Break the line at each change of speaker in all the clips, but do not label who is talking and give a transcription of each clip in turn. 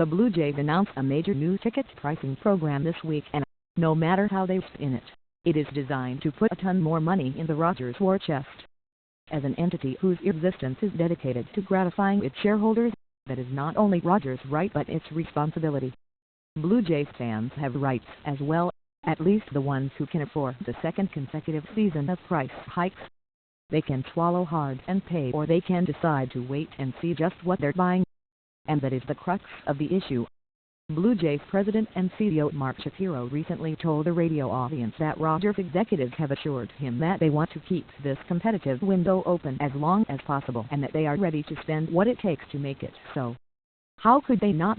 The Blue Jays announced a major new ticket pricing program this week, and no matter how they spin it, it is designed to put a ton more money in the Rogers war chest. As an entity whose existence is dedicated to gratifying its shareholders, that is not only Rogers' right but its responsibility. Blue Jays fans have rights as well, at least the ones who can afford the second consecutive season of price hikes. They can swallow hard and pay, or they can decide to wait and see just what they're buying. And that is the crux of the issue. Blue Jays President and CEO Mark Shapiro recently told a radio audience that Rogers executives have assured him that they want to keep this competitive window open as long as possible and that they are ready to spend what it takes to make it so. How could they not?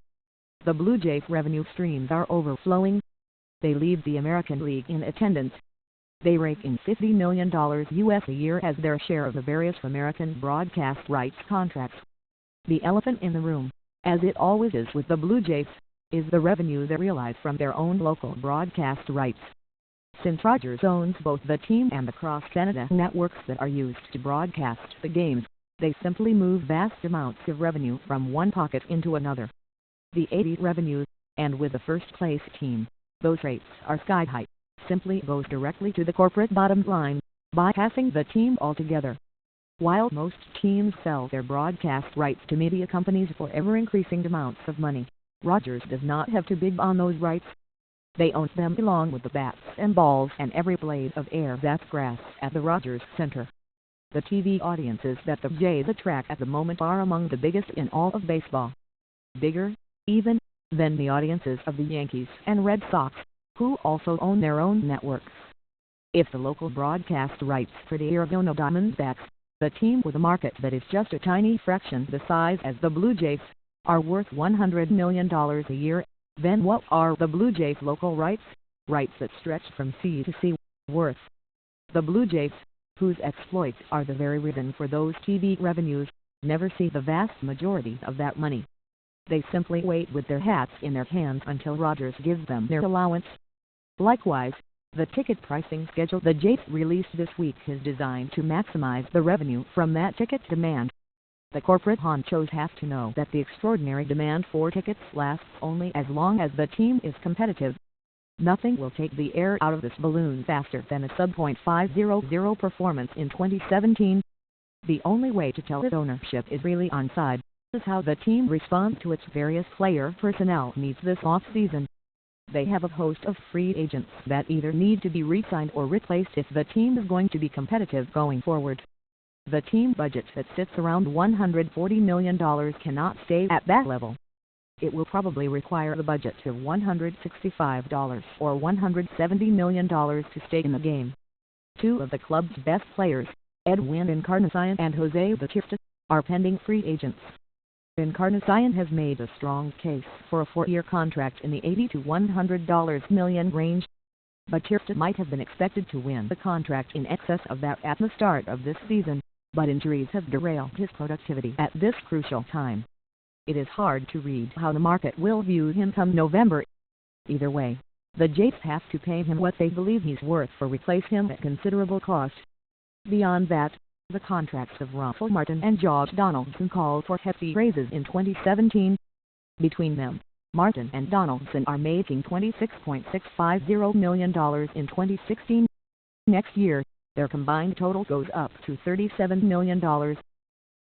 The Blue Jays' revenue streams are overflowing. They lead the American League in attendance. They rake in $50 million US a year as their share of the various American broadcast rights contracts. The elephant in the room, as it always is with the Blue Jays, is the revenue they realize from their own local broadcast rights. Since Rogers owns both the team and the cross-Canada networks that are used to broadcast the games, they simply move vast amounts of revenue from one pocket into another. The 80 revenues, and with the first-place team, those rates are sky-high, simply goes directly to the corporate bottom line, bypassing the team altogether. While most teams sell their broadcast rights to media companies for ever-increasing amounts of money, Rogers does not have to bid on those rights. They own them along with the bats and balls and every blade of air that's grass at the Rogers Center. The TV audiences that the Jays attract at the moment are among the biggest in all of baseball. Bigger, even, than the audiences of the Yankees and Red Sox, who also own their own networks. If the local broadcast rights for the Arizona Diamondbacks, the team with a market that is just a tiny fraction the size as the Blue Jays, are worth $100 million a year, then what are the Blue Jays' local rights that stretch from sea to sea, worth? The Blue Jays, whose exploits are the very reason for those TV revenues, never see the vast majority of that money. They simply wait with their hats in their hands until Rogers gives them their allowance. Likewise, the ticket pricing schedule the Jays released this week is designed to maximize the revenue from that ticket demand. The corporate honchos have to know that the extraordinary demand for tickets lasts only as long as the team is competitive. Nothing will take the air out of this balloon faster than a sub-.500 performance in 2017. The only way to tell if ownership is really on side is how the team responds to its various player personnel needs this off-season. They have a host of free agents that either need to be re-signed or replaced if the team is going to be competitive going forward. The team budget that sits around $140 million cannot stay at that level. It will probably require the budget of $165 or $170 million to stay in the game. Two of the club's best players, Edwin Encarnacion and Jose Bautista, are pending free agents. Encarnacion has made a strong case for a 4-year contract in the $80 to $100 million range. Bautista might have been expected to win the contract in excess of that at the start of this season, but injuries have derailed his productivity at this crucial time. It is hard to read how the market will view him come November. Either way, the Jays have to pay him what they believe he's worth or replace him at considerable cost. Beyond that, the contracts of Russell Martin and Josh Donaldson call for hefty raises in 2017. Between them, Martin and Donaldson are making $26.650 million in 2016. Next year, their combined total goes up to $37 million.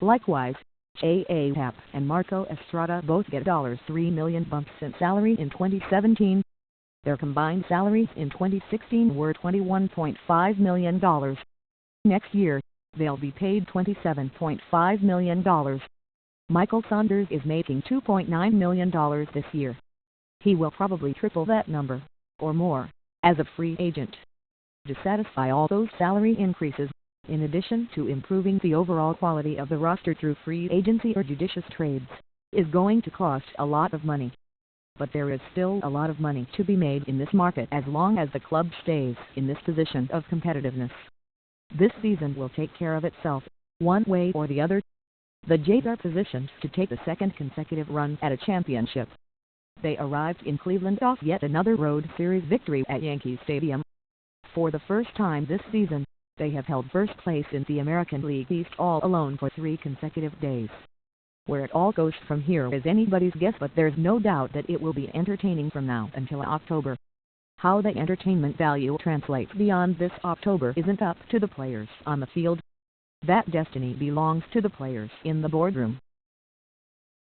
Likewise, J.A. Happ and Marco Estrada both get $3 million bumps in salary in 2017. Their combined salaries in 2016 were $21.5 million. Next year, they'll be paid $27.5 million. Michael Saunders is making $2.9 million this year. He will probably triple that number, or more, as a free agent. To satisfy all those salary increases, in addition to improving the overall quality of the roster through free agency or judicious trades, is going to cost a lot of money. But there is still a lot of money to be made in this market as long as the club stays in this position of competitiveness. This season will take care of itself, one way or the other. The Jays are positioned to take the second consecutive run at a championship. They arrived in Cleveland off yet another road series victory at Yankee Stadium. For the first time this season, they have held first place in the American League East all alone for 3 consecutive days. Where it all goes from here is anybody's guess, but there's no doubt that it will be entertaining from now until October. How the entertainment value translates beyond this October isn't up to the players on the field. That destiny belongs to the players in the boardroom.